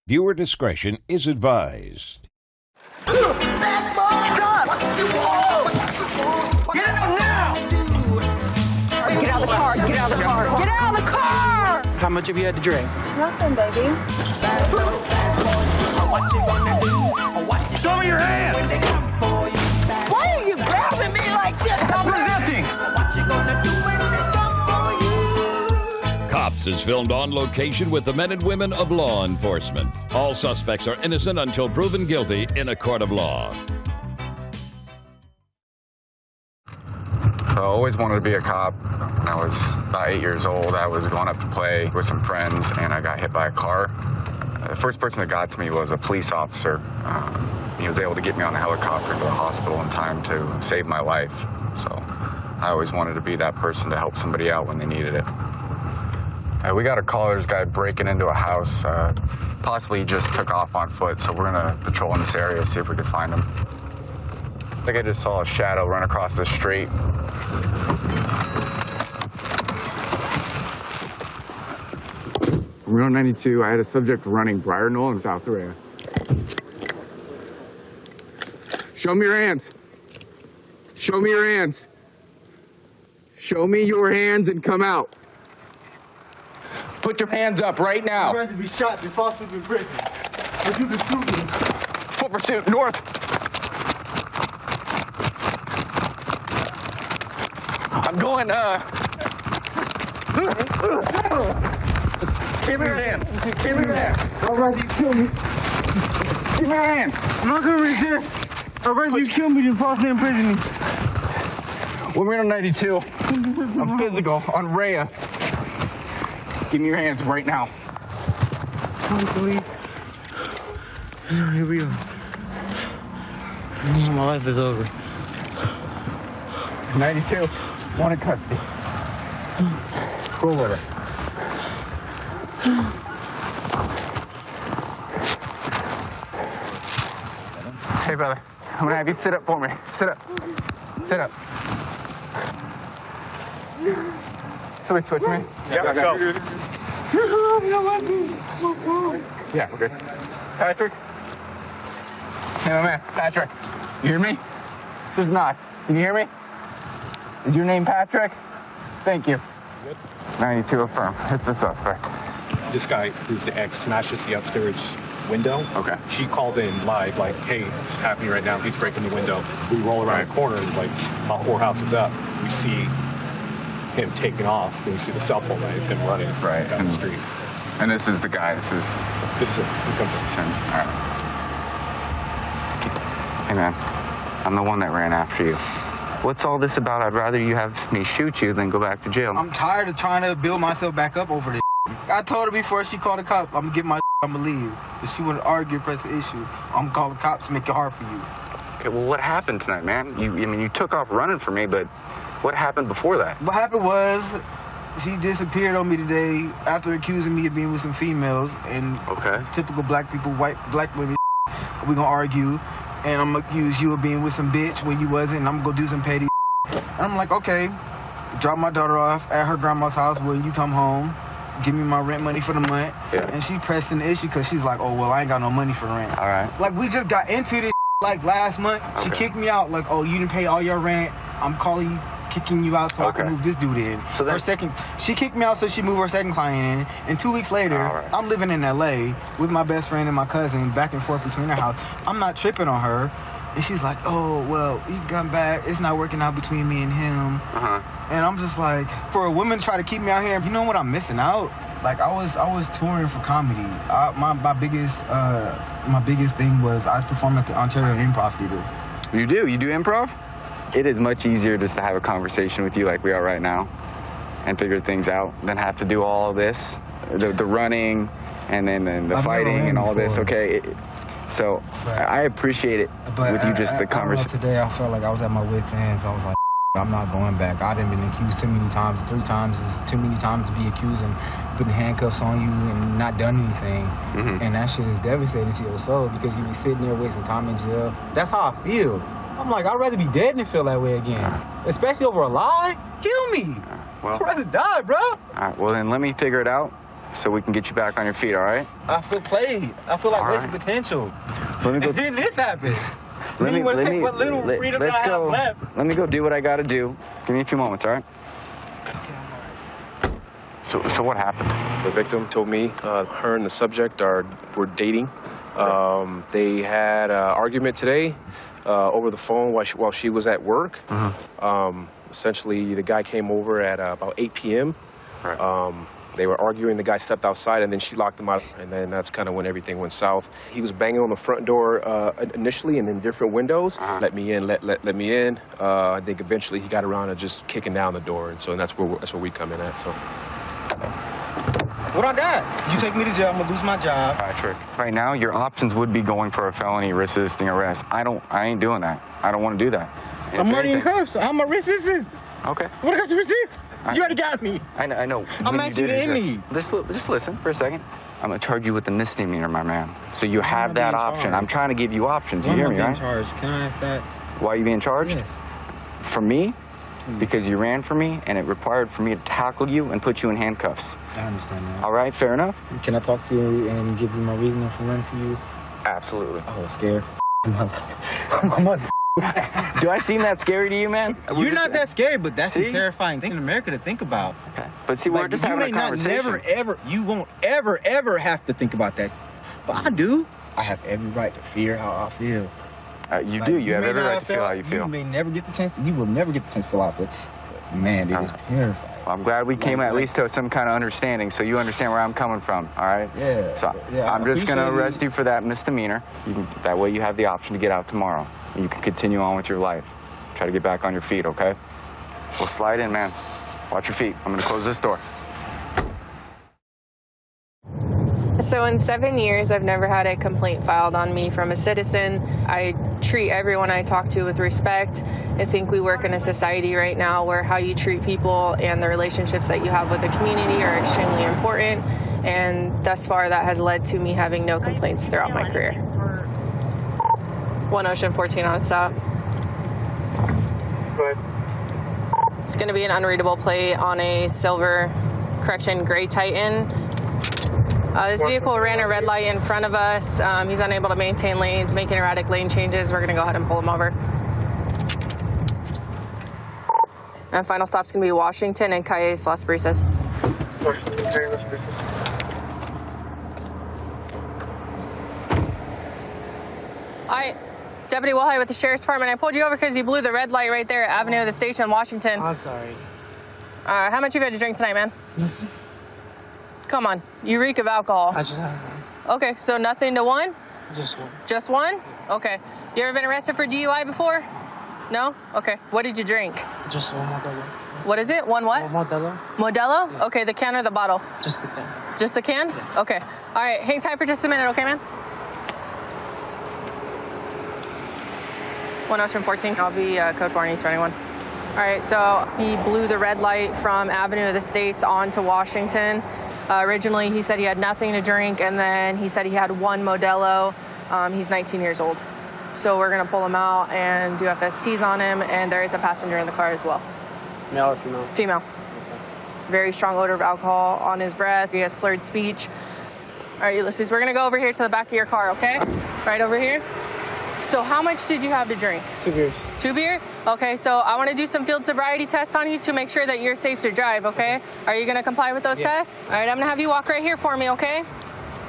Viewer discretion is advised. Stop! Get out now! Get out of the car! Get out of the car! Get out of the car! How much have you had to drink? Nothing, baby. Show me your hands! Why are you grabbing me like this? Stop resisting! Cops is filmed on location with the men and women of law enforcement. All suspects are innocent until proven guilty in a court of law. So I always wanted to be a cop. When I was about 8 years old, I was going up to play with some friends, and I got hit by a car. The first person that got to me was a police officer. He was able to get me on a helicopter to the hospital in time to save my life. So I always wanted to be that person to help somebody out when they needed it. We got a call. There's a guy breaking into a house. Possibly he just took off on foot, so we're going to patrol in this area, see if we can find him. I think I just saw a shadow run across the street. Route 92, I had a subject running Briar Knoll in South Araya. Show me your hands. Show me your hands. Show me your hands and come out. Put your hands up right now. I'd rather be shot than fall asleep in prison. If you can prove it. Full pursuit, north. I'm going, Give me your hand. Give me your hand. I'd rather you kill me. Give me your hand. I'm not gonna resist. I'd rather you kill me than fall asleep in prison. We're on 92. I'm physical on Rhea. Give me your hands right now. I can't believe. Here we go. My life is over. 92. One in custody. Go with it. Hey, brother. I'm gonna have you sit up for me. Sit up. Sit up. Somebody switch me. Yeah, go. Yeah, we're good. Patrick? Hey, my man. Patrick. You hear me? There's not. Can you hear me? Is your name Patrick? Thank you. Good. 92 affirm. Hit the suspect. This guy, who's the ex, smashes the upstairs window. Okay. She called in live, like, hey, this is happening right now. He's breaking the window. We roll around the corner, and like, my whorehouse is up. We see him taking off, and we see the cell phone light of him running down the street. And this is the guy. This is This is it. him. All right. Hey, man. I'm the one that ran after you. What's all this about? I'd rather you have me shoot you than go back to jail. I'm tired of trying to build myself back up over this. I told her before she called the cops, I'm gonna get my I'm gonna leave. But she wouldn't argue, press the issue. I'm gonna call the cops, make it hard for you. Okay, well, what happened tonight, man? You took off running for me, but what happened before that? What happened was, she disappeared on me today after accusing me of being with some females and typical black people, black women. We gonna argue, and I'm gonna accuse you of being with some bitch when you wasn't, and I'm gonna go do some petty. And I'm like, okay, drop my daughter off at her grandma's house when you come home. Give me my rent money for the month. Yeah. And she pressing the issue because she's like, oh, well, I ain't got no money for rent. All right. Like, we just got into this like last month. She kicked me out like, oh, you didn't pay all your rent. I'm calling you, kicking you out so I can move this dude in. So she kicked me out so she moved her second client in. And 2 weeks later, I'm living in LA with my best friend and my cousin back and forth between our house. I'm not tripping on her. And she's like, oh, well, you come back. It's not working out between me and him. And I'm just like, for a woman to try to keep me out here, you know what I'm missing out? Like, I was touring for comedy. My biggest thing was I performed at the Ontario Improv Theater. You do improv? It is much easier just to have a conversation with you like we are right now and figure things out than have to do all of this, the running and then the fighting and all this, okay? So I appreciate it with you, just the conversation. Today I felt like I was at my wit's end, so I was like, I'm not going back. I done been accused too many times. 3 times is too many times to be accused and putting handcuffs on you and not done anything. And that shit is devastating to your soul because you be sitting there wasting time in jail. That's how I feel. I'm like, I'd rather be dead than feel that way again. Especially over a lie. Kill me. Well, I'd rather die, bro. All right, well, then let me figure it out. so we can get you back on your feet, all right? I feel played. I feel like All wasted right. potential. Let me go. And then this happened. Let me, want to let take me, what little let, freedom let's I go. have left. Let me go do what I got to do. Give me a few moments, all right? So what happened? The victim told me her and the subject were dating. They had an argument today over the phone while she was at work. Essentially, the guy came over at about 8 p.m. Right. They were arguing. The guy stepped outside, and then she locked him out. And then that's kind of when everything went south. He was banging on the front door initially, and then different windows. Let me in, let me in. I think eventually he got around to just kicking down the door, and so that's where we come in at. So. What I got? You take me to jail, I'm gonna lose my job. Patrick, right now your options would be going for a felony resisting arrest. I ain't doing that. I don't want to do that. If I'm already in anything- cuffs. I'm a resistant. Okay. What I got to resist? You already got me. I know. I'm What actually did is in this. me. Just listen for a second. I'm gonna charge you with a misdemeanor, my man. So you have that being option. charged? I'm trying to give you options. You Why hear am I me, being right? charged? Can I ask that? Why are you being charged? Yes. For me? Because you ran for me, and it required for me to tackle you and put you in handcuffs. I understand that. All right, fair enough? Can I talk to you and give you my reasoning for running for you? Absolutely. I was scared. My mother. Do I seem that scary to you, man? You're not that scary, but that's See? a terrifying thing in America to think about. Okay. But see, we're Like, just you having may a not conversation. you won't ever have to think about that. But I do. I have every right to fear how I feel. You Like, do. You have may every not right to feel how you You feel. may never get the chance. You will never get the chance to feel how I feel. But man, it is terrifying. Well, I'm glad we came at least to some kind of understanding, so you understand where I'm coming from. All right? Yeah. So yeah, I'm just gonna appreciate it. arrest you for that misdemeanor. That way, you have the option to get out tomorrow, and you can continue on with your life. Try to get back on your feet, okay? We'll slide in, man. Watch your feet. I'm gonna close this door. So in 7 years, I've never had a complaint filed on me from a citizen. I treat everyone I talk to with respect. I think we work in a society right now where how you treat people and the relationships that you have with the community are extremely important. And thus far, that has led to me having no complaints throughout my career. 1 Ocean 14 on stop. It's going to be an unreadable plate on a silver, gray Titan. This vehicle ran a red light in front of us. He's unable to maintain lanes, making erratic lane changes. We're going to go ahead and pull him over. And final stop's going to be Washington and Calles Las Brisas. Hi, Deputy Wilhite with the Sheriff's Department. I pulled you over because you blew the red light right there at Avenue of the Station, Washington. I'm sorry. How much you had to drink tonight, man? Nothing. Come on, you reek of alcohol. I just have one. Okay, so nothing to one? Just one. Just one? Okay. You ever been arrested for DUI before? No? Okay. What did you drink? Just one Modelo. What is it? One what? One Modelo. Modelo? Yeah. Okay, the can or the bottle? Just the can. Just a can? Yeah. Okay. All right, hang tight for just a minute, okay, man? 1 Ocean 14. I'll be code 4 on East 21. All right, so he blew the red light from Avenue of the States onto Washington. Originally, he said he had nothing to drink, and then he said he had one Modelo. He's 19 years old. So we're gonna pull him out and do FSTs on him, and there is a passenger in the car as well. Male or female? Female. Very strong odor of alcohol on his breath. He has slurred speech. All right, Ulysses, we're gonna go over here to the back of your car, okay? Right over here. So how much did you have to drink? 2 beers. 2 beers? Okay, so I want to do some field sobriety tests on you to make sure that you're safe to drive, okay? Are you going to comply with those tests? All right, I'm going to have you walk right here for me, okay?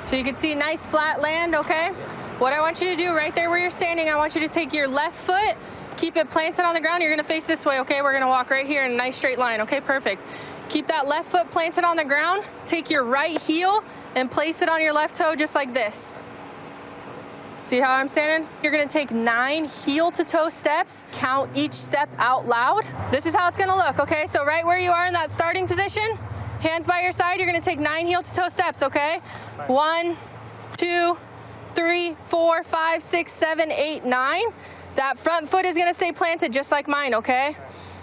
So you can see nice flat land, okay? What I want you to do right there where you're standing, I want you to take your left foot, keep it planted on the ground. You're going to face this way, okay? We're going to walk right here in a nice straight line, okay? Perfect. Keep that left foot planted on the ground. Take your right heel and place it on your left toe just like this. See how I'm standing? You're gonna take 9 heel-to-toe steps, count each step out loud. This is how it's gonna look, okay? So right where you are in that starting position, hands by your side, you're gonna take 9 heel-to-toe steps, okay? 1, 2, 3, 4, 5, 6, 7, 8, 9. That front foot is gonna stay planted just like mine, okay?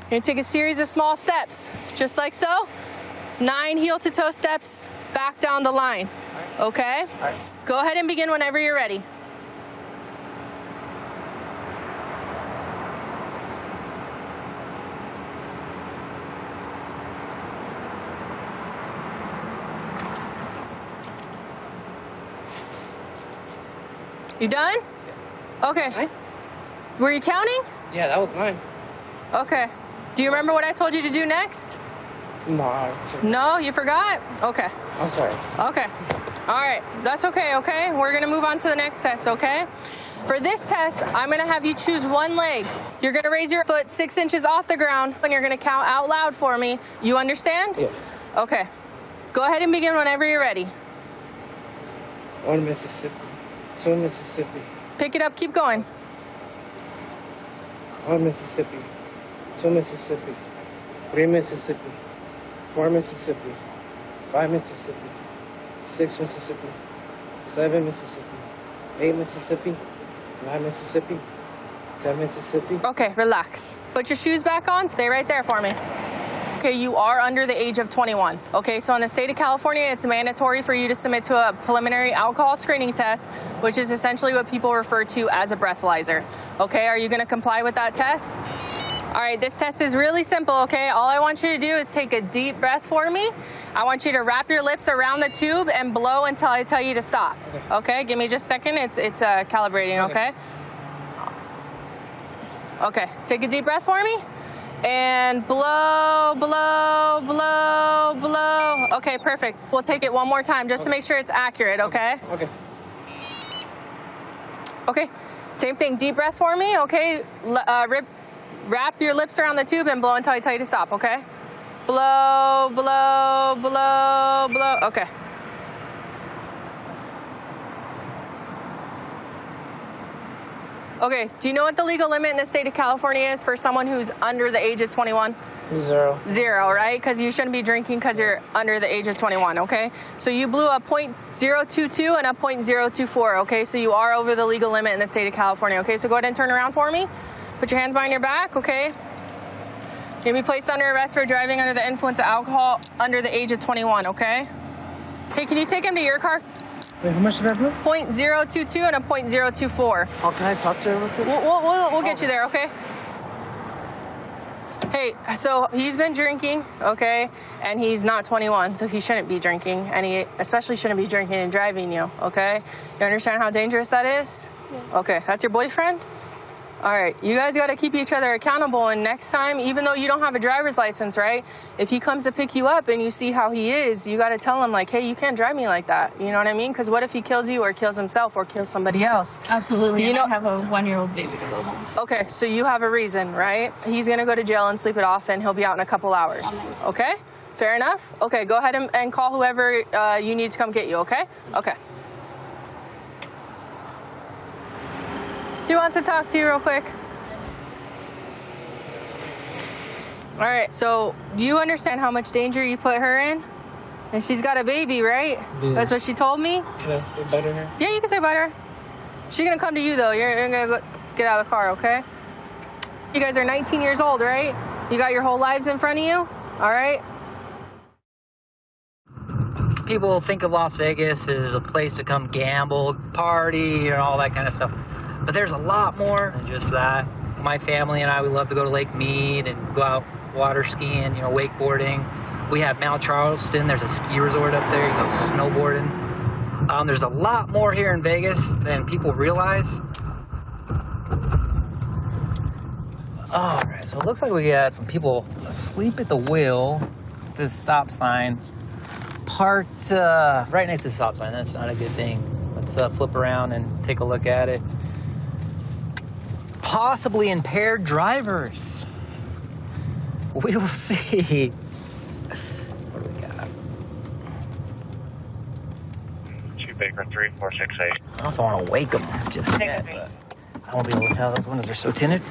You're gonna take a series of small steps, just like so. 9 heel-to-toe steps back down the line, okay? Go ahead and begin whenever you're ready. You done? Okay. Mine? Were you counting? Yeah, that was mine. Okay. Do you remember what I told you to do next? No. No, you forgot? Okay. I'm sorry. Okay. All right. That's okay, okay? We're going to move on to the next test, okay? For this test, I'm going to have you choose one leg. You're going to raise your foot 6 inches off the ground, and you're going to count out loud for me. You understand? Yeah. Okay. Go ahead and begin whenever you're ready. 1 Mississippi. 2 Mississippi. Pick it up. Keep going. 1 Mississippi. 2 Mississippi. 3 Mississippi. 4 Mississippi. 5 Mississippi. 6 Mississippi. 7 Mississippi. 8 Mississippi. 9 Mississippi. 10 Mississippi. Okay, relax. Put your shoes back on. Stay right there for me. Okay, you are under the age of 21. Okay, so in the state of California, it's mandatory for you to submit to a preliminary alcohol screening test, which is essentially what people refer to as a breathalyzer. Okay, are you gonna comply with that test? All right, this test is really simple, okay? All I want you to do is take a deep breath for me. I want you to wrap your lips around the tube and blow until I tell you to stop. Okay, give me just a second. It's calibrating, okay? Okay, take a deep breath for me. And blow, blow, blow, blow. Okay, perfect. We'll take it one more time just to make sure it's accurate, okay? Okay. Okay, same thing. Deep breath for me, okay? Wrap your lips around the tube and blow until I tell you to stop, okay? Blow, blow, blow, blow. Okay. Okay, do you know what the legal limit in the state of California is for someone who's under the age of 21? 0. 0, right? Because you shouldn't be drinking because you're under the age of 21, okay? So you blew a .022 and a .024, okay? So you are over the legal limit in the state of California, okay? So go ahead and turn around for me. Put your hands behind your back, okay? You're gonna be placed under arrest for driving under the influence of alcohol under the age of 21, okay? Okay, can you take him to your car? Wait, how much did I do? .022 and a .024. Oh, can I talk to her real quick? We'll get you there, okay? Hey, so he's been drinking, okay? And he's not 21, so he shouldn't be drinking. And he especially shouldn't be drinking and driving you, okay? You understand how dangerous that is? Yeah. Okay, that's your boyfriend? All right, you guys got to keep each other accountable, and next time, even though you don't have a driver's license, right? If he comes to pick you up and you see how he is, you got to tell him, like, hey, you can't drive me like that. You know what I mean? Because what if he kills you or kills himself or kills somebody else? Absolutely. You know, I have a 1-year-old baby to go home to. Okay, so you have a reason, right? He's going to go to jail and sleep it off, and he'll be out in a couple hours. Okay? Fair enough? Okay, go ahead and call whoever you need to come get you, okay? Okay. He wants to talk to you real quick. All right, so you understand how much danger you put her in? And she's got a baby, right? Yeah. That's what she told me? Can I say bye to her? Yeah, you can say bye to her. She's gonna come to you though. You're gonna go get out of the car, okay? You guys are 19 years old, right? You got your whole lives in front of you, all right? People think of Las Vegas as a place to come gamble, party, and all that kind of stuff. But there's a lot more than just that. My family and I, we love to go to Lake Mead and go out water skiing, you know, wakeboarding. We have Mount Charleston. There's a ski resort up there. You go snowboarding. There's a lot more here in Vegas than people realize. All right, so it looks like we got some people asleep at the wheel at this stop sign. Parked right next to the stop sign. That's not a good thing. Let's flip around and take a look at it. Possibly impaired drivers. We will see. What do we got? 2 Baker 3468. I don't know if I want to wake them just yet, but I won't be able to tell. Those windows are so tinted.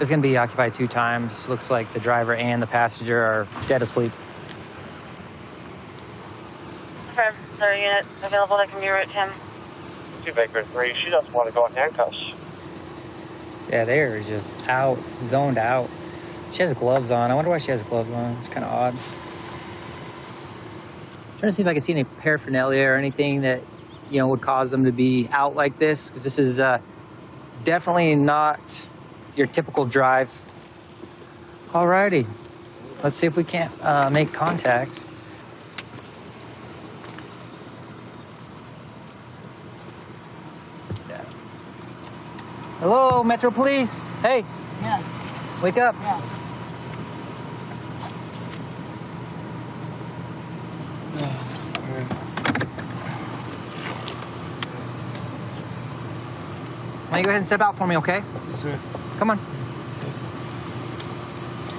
It's going to be occupied 2 times. Looks like the driver and the passenger are dead asleep. Okay, there unit available that can be route 10. 2 Baker 3, she doesn't want to go in handcuffs. Yeah, they're just out, zoned out. She has gloves on. I wonder why she has gloves on. It's kind of odd. Trying to see if I can see any paraphernalia or anything that, you know, would cause them to be out like this, because this is definitely not your typical drive. Alrighty, let's see if we can't make contact. Hello, Metro Police. Hey. Yeah. Wake up. Yeah. Why don't you go ahead and step out for me, okay? Yes, sir. Come on.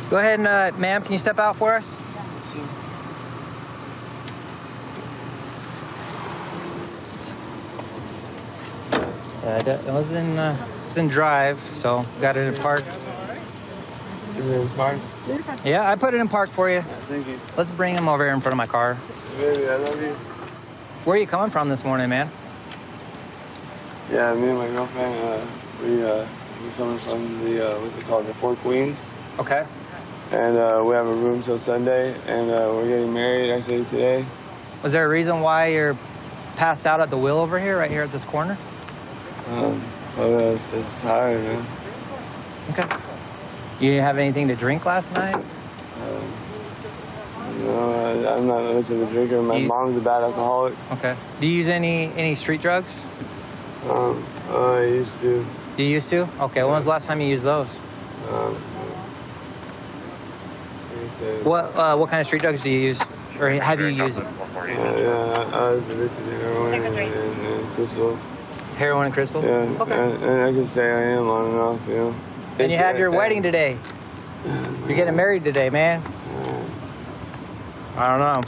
Go ahead and, ma'am, can you step out for us? It was in drive, so got it in park. Yeah, I put it in park for you. Yeah, thank you. Let's bring him over here in front of my car. Baby, I love you. Where are you coming from this morning, man? Yeah, me and my girlfriend, we're coming from the, what's it called, the Four Queens. Okay. And we have a room till Sunday, and we're getting married actually today. Was there a reason why you're passed out at the wheel over here, right here at this corner? It's tired, man. Okay. You didn't have anything to drink last night? No, I'm not much of a drinker. My mom's a bad alcoholic. Okay. Do you use any street drugs? I used to. You used to? Okay. When was the last time you used those? What kind of street drugs do you use, or have you used? Yeah, I was addicted to heroin and crystal. Heroin and crystal? Yeah, okay. and I can say I am on and off, you know. And you have your wedding today. You're getting married today, man. I don't know.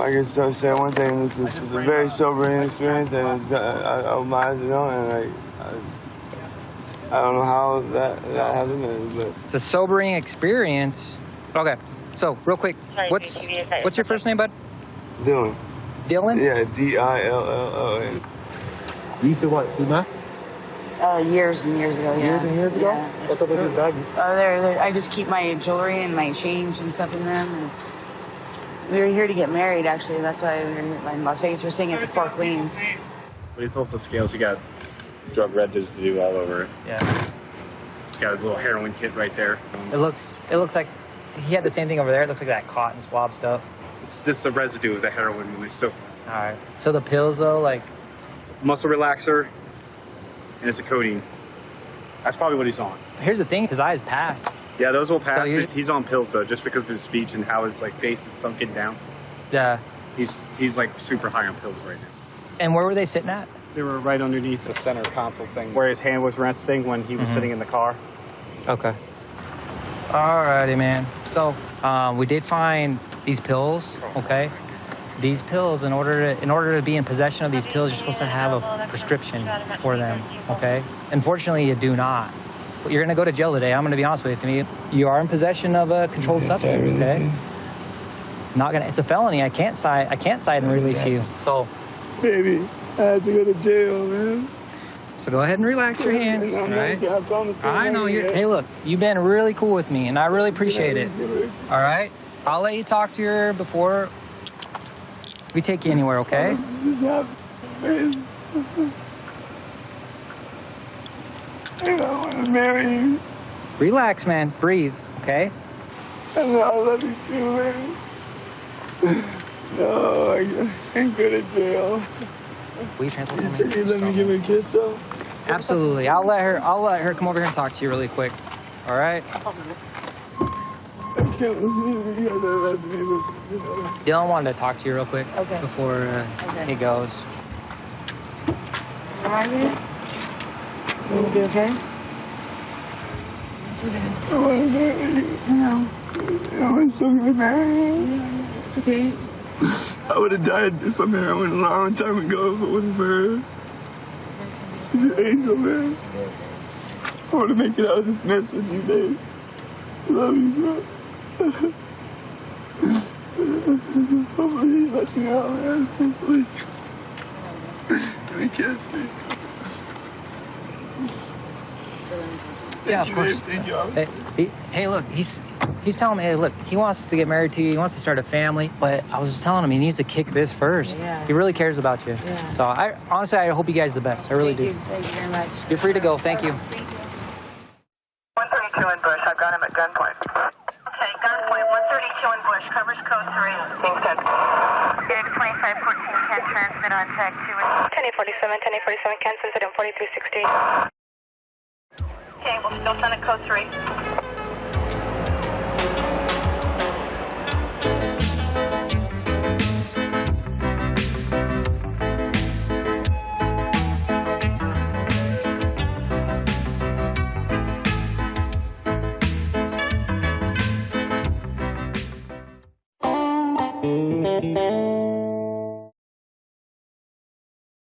I can say one thing. This is a very sobering experience, and I opened my eyes, you know, and I don't know how that happened, but it's a sobering experience. Okay, so real quick, what's your first name, bud? Dylan. Dylan? Yeah, Dillon. You used to what? Do math? Years and years ago, yeah. Years and years ago? Yeah. What's up with your bag? I just keep my jewelry and my change and stuff in them. And we were here to get married, actually. That's why we were in Las Vegas. We're staying at the Four Queens. But it's also scales. You got drug residue all over it. Yeah. It's got his little heroin kit right there. It looks like he had the same thing over there. It looks like that cotton swab stuff. It's just the residue of the heroin release. So, all right. So the pills, though, like muscle relaxer, and it's a codeine. That's probably what he's on. Here's the thing: his eyes passed. Yeah, those will pass. So he's on pills though, just because of his speech and how his face is sunken down. Yeah. He's like super high on pills right now. And where were they sitting at? They were right underneath the center console thing, where his hand was resting when he was sitting in the car. Okay. Alrighty, man. So we did find these pills. Okay. These pills, in order to be in possession of these pills, you're supposed to have a prescription for them. Okay. Unfortunately, you do not. You're gonna go to jail today. I'm gonna be honest with you. You are in possession of a controlled substance. Okay. Not gonna. It's a felony. I can't cite and release you. So. Baby, I had to go to jail, man. So go ahead and relax your hands. All right. I know you're. Hey, look, you've been really cool with me, and I really appreciate it. All right. I'll let you talk to her before we take you anywhere. Okay. I want to marry you. Relax, man. Breathe, okay? I know I love you too, man. No, I can't go to jail. Will you transport me? You said you'd let me give her a kiss, though? Absolutely. I'll let her come over here and talk to you really quick. All right? I can't believe you guys are asking me this. Dylan wanted to talk to you real quick before he goes. How are you? You gonna be okay? I want to marry you. No. I want so to marry you. Okay. I would have died from heroin a long time ago if it wasn't for her. She's an angel, man. I want to make it out of this mess with you, babe. I love you, bro. Hopefully he lets me out, man. Hopefully. Give me a kiss, please. Yeah, of course. Thank you. Hey, look, he's telling me, hey, look, he wants to get married to you. He wants to start a family. But I was just telling him he needs to kick this first. Yeah. He really cares about you. Yeah. So honestly, I hope you guys the best. I really do. Thank you very much. You're free to go. Thank you. 132 in Bush. I've got him at gunpoint. Okay, gunpoint. 132 in Bush. Covers code 3. Being sent. Data 2514 can transmit on tag 2. 1047, 1047 can send it in 4360. Okay, we'll still send it code 3.